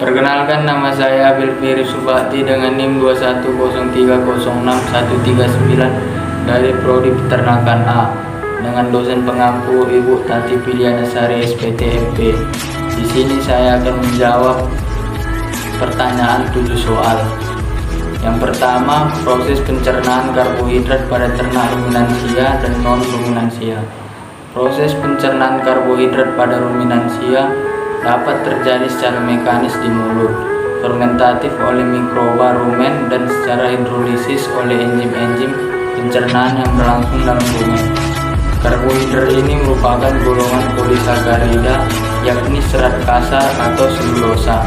Perkenalkan, nama saya Bilfiri Subakti dengan NIM 210306139 dari Prodi Peternakan A dengan dosen pengampu Ibu Tati Pilianasari SPTMP. Di sini saya akan menjawab pertanyaan 7 soal. Yang pertama, proses pencernaan karbohidrat pada ternak ruminansia dan non-ruminansia. Proses pencernaan karbohidrat pada ruminansia dapat terjadi secara mekanis di mulut, fermentatif oleh mikroba rumen, dan secara hidrolisis oleh enzim-enzim pencernaan yang berlangsung dalam rumen. Karbohidrat ini merupakan golongan polisakarida, yakni serat kasar atau selulosa.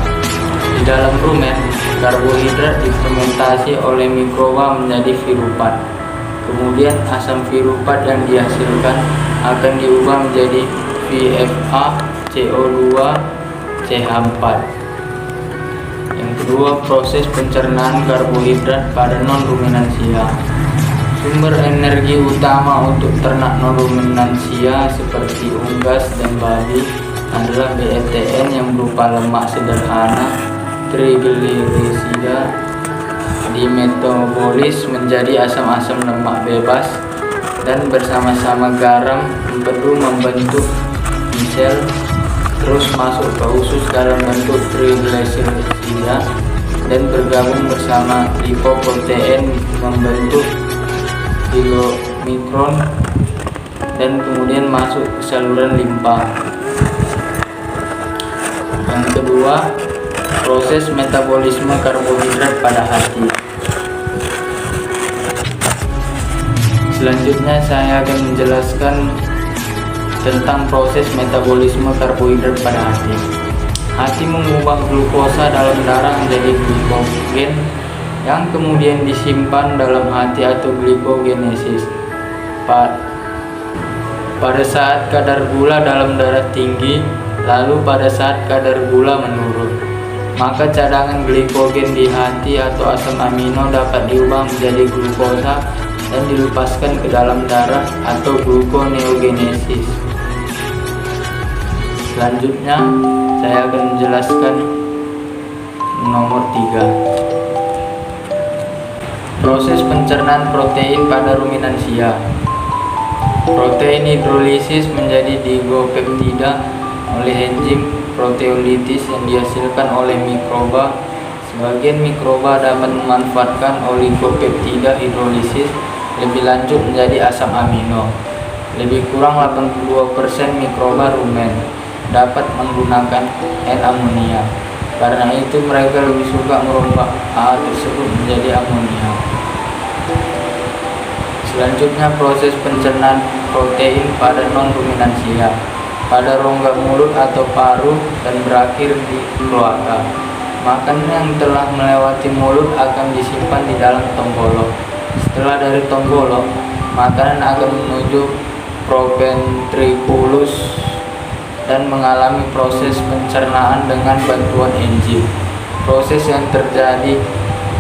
Di dalam rumen, karbohidrat difermentasi oleh mikroba menjadi virupat. Kemudian asam virupat yang dihasilkan akan diubah menjadi VFA, CO2, CH4. Yang kedua, proses pencernaan karbohidrat pada non-ruminansia. Sumber energi utama untuk ternak non-ruminansia seperti unggas dan babi adalah BETN yang berupa lemak sederhana, trigliserida, dimetabolis menjadi asam-asam lemak bebas, dan bersama-sama garam empedu membentuk misel, terus masuk ke usus dalam bentuk trigliserida dan bergabung bersama lipoprotein membentuk kilomikron dan kemudian masuk ke saluran limpa. Yang kedua, proses metabolisme karbohidrat pada hati. Selanjutnya saya akan menjelaskan tentang proses metabolisme karbohidrat pada hati. Hati mengubah glukosa dalam darah menjadi glikogen yang kemudian disimpan dalam hati atau glikogenesis. Pada saat kadar gula dalam darah tinggi, lalu pada saat kadar gula menurun, maka cadangan glikogen di hati atau asam amino dapat diubah menjadi glukosa dan dilepaskan ke dalam darah atau gluconeogenesis. Selanjutnya, saya akan menjelaskan nomor 3. Proses pencernaan protein pada ruminansia. Protein hidrolisis menjadi digopeptida oleh enzim proteolitis yang dihasilkan oleh mikroba. Sebagian mikroba dapat memanfaatkan oligopeptida hidrolisis lebih lanjut menjadi asam amino. Lebih kurang 82% mikroba rumen dapat menggunakan N-amonia. Karena itu mereka lebih suka merubah A tersebut menjadi amonia. Selanjutnya, proses pencernaan protein pada non-ruminansia pada rongga mulut atau paru dan berakhir di kloaka. Makanan yang telah melewati mulut akan disimpan di dalam tonggolok. Setelah dari tonggolok, makanan akan menuju proventriculus dan mengalami proses pencernaan dengan bantuan enzim. Proses yang terjadi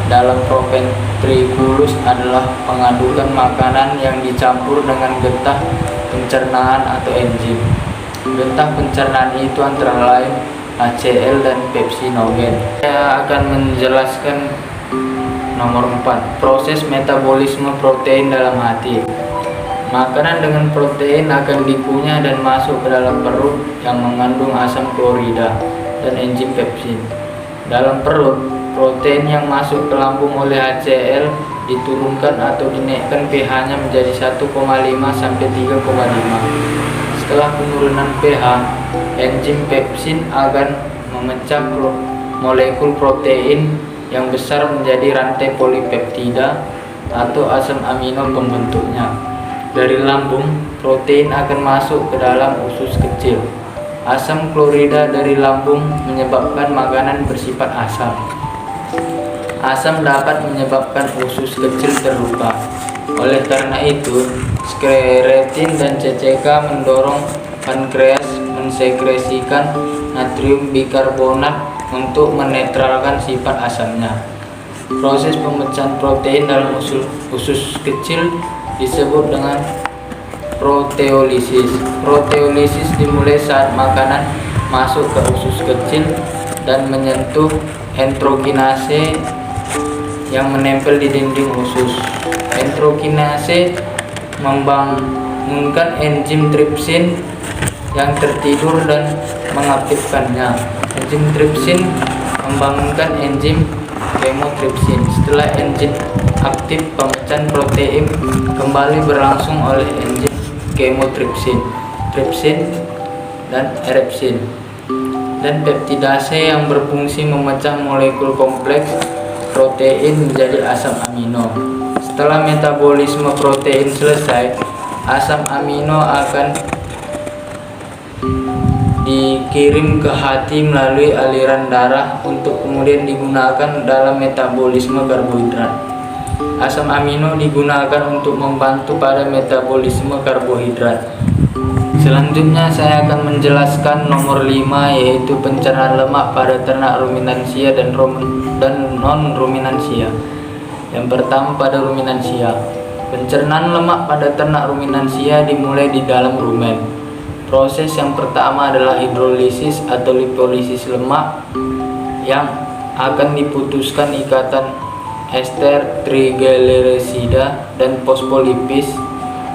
dalam proventriculus adalah pengadukan makanan yang dicampur dengan getah pencernaan atau enzim. Getah pencernaan itu antara lain HCl dan pepsinogen. Saya akan menjelaskan nomor 4, proses metabolisme protein dalam hati. Makanan dengan protein akan dikunyah dan masuk ke dalam perut yang mengandung asam klorida dan enzim pepsin. Dalam perut, protein yang masuk ke lambung oleh HCl diturunkan atau dinaikkan pH-nya menjadi 1,5 sampai 3,5. Setelah penurunan pH, enzim pepsin akan memecah molekul protein yang besar menjadi rantai polipeptida atau asam amino pembentuknya. Dari lambung, protein akan masuk ke dalam usus kecil. Asam klorida dari lambung menyebabkan makanan bersifat asam. Asam dapat menyebabkan usus kecil terluka. Oleh karena itu, skleretin dan CCK mendorong pankreas mensekresikan natrium bikarbonat untuk menetralkan sifat asamnya. Proses pemecahan protein dalam usus kecil disebut dengan proteolisis. Proteolisis dimulai saat makanan masuk ke usus kecil dan menyentuh enterokinase yang menempel di dinding usus. Enterokinase membangunkan enzim tripsin yang tertidur dan mengaktifkannya. Enzim tripsin membangunkan enzim kemotripsin. Setelah enzim aktif, pemecahan protein kembali berlangsung oleh enzim kemotripsin, tripsin, dan erepsin. Dan peptidase yang berfungsi memecah molekul kompleks protein menjadi asam amino. Setelah metabolisme protein selesai, asam amino akan dikirim ke hati melalui aliran darah untuk kemudian digunakan dalam metabolisme karbohidrat. Asam amino digunakan untuk membantu pada metabolisme karbohidrat. Selanjutnya saya akan menjelaskan nomor 5, yaitu pencernaan lemak pada ternak ruminansia dan non-ruminansia. Yang pertama, pada ruminansia. Pencernaan lemak pada ternak ruminansia dimulai di dalam rumen. Proses yang pertama adalah hidrolisis atau lipolisis lemak yang akan diputuskan ikatan ester triglycerida dan fosfolipis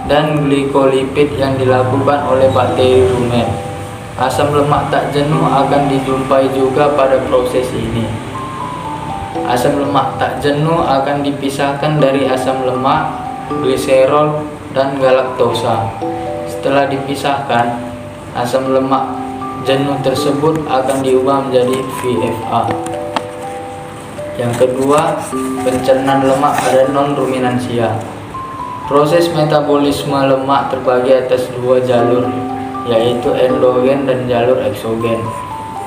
dan glikolipid yang dilakukan oleh bakteri rumen. Asam lemak tak jenuh akan dijumpai juga pada proses ini. Asam lemak tak jenuh akan dipisahkan dari asam lemak, gliserol, dan galaktosa. Setelah dipisahkan, asam lemak jenuh tersebut akan diubah menjadi VFA. Yang kedua, pencernaan lemak pada non-ruminansia. Proses metabolisme lemak terbagi atas dua jalur, yaitu endogen dan jalur eksogen.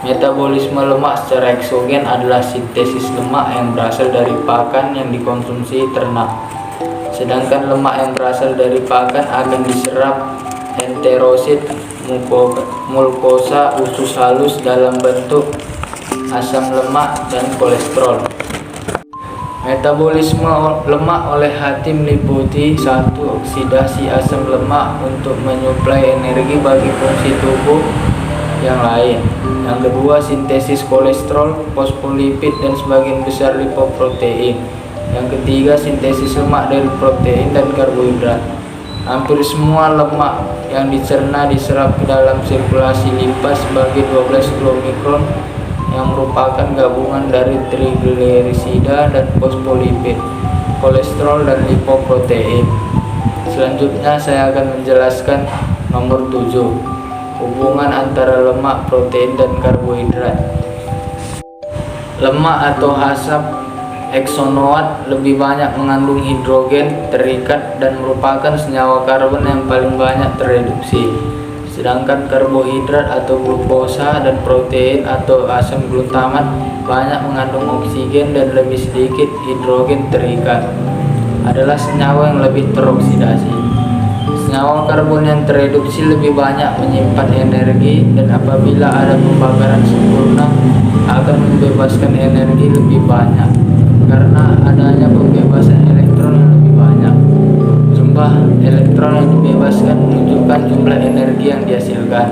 Metabolisme lemak secara eksogen adalah sintesis lemak yang berasal dari pakan yang dikonsumsi ternak. Sedangkan lemak yang berasal dari pakan akan diserap enterosit mukosa usus halus dalam bentuk asam lemak dan kolesterol. Metabolisme lemak oleh hati meliputi 1. Oksidasi asam lemak untuk menyuplai energi bagi fungsi tubuh yang lain. Yang kedua, sintesis kolesterol, fosfolipid, dan sebagian besar lipoprotein. Yang ketiga, sintesis lemak dari protein dan karbohidrat. Hampir semua lemak yang dicerna diserap ke dalam sirkulasi limpa sebagai 12 kilomikron yang merupakan gabungan dari triglycerida dan fosfolipid, kolesterol, dan lipoprotein. Selanjutnya saya akan menjelaskan nomor 7, hubungan antara lemak, protein, dan karbohidrat. Lemak atau asap heksonoat lebih banyak mengandung hidrogen terikat dan merupakan senyawa karbon yang paling banyak tereduksi. Sedangkan karbohidrat atau glukosa dan protein atau asam glutamat banyak mengandung oksigen dan lebih sedikit hidrogen terikat. Adalah senyawa yang lebih teroksidasi. Senyawa karbon yang tereduksi lebih banyak menyimpan energi dan apabila ada pembakaran sempurna akan membebaskan energi lebih banyak karena adanya pembebasan elektron yang lebih banyak. Jumlah elektron yang dibebaskan menunjukkan jumlah energi yang dihasilkan.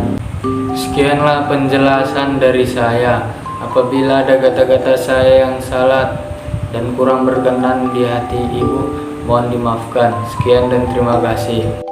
Sekianlah penjelasan dari saya. Apabila ada kata-kata saya yang salah dan kurang berkenan di hati ibu, mohon dimaafkan. Sekian dan terima kasih.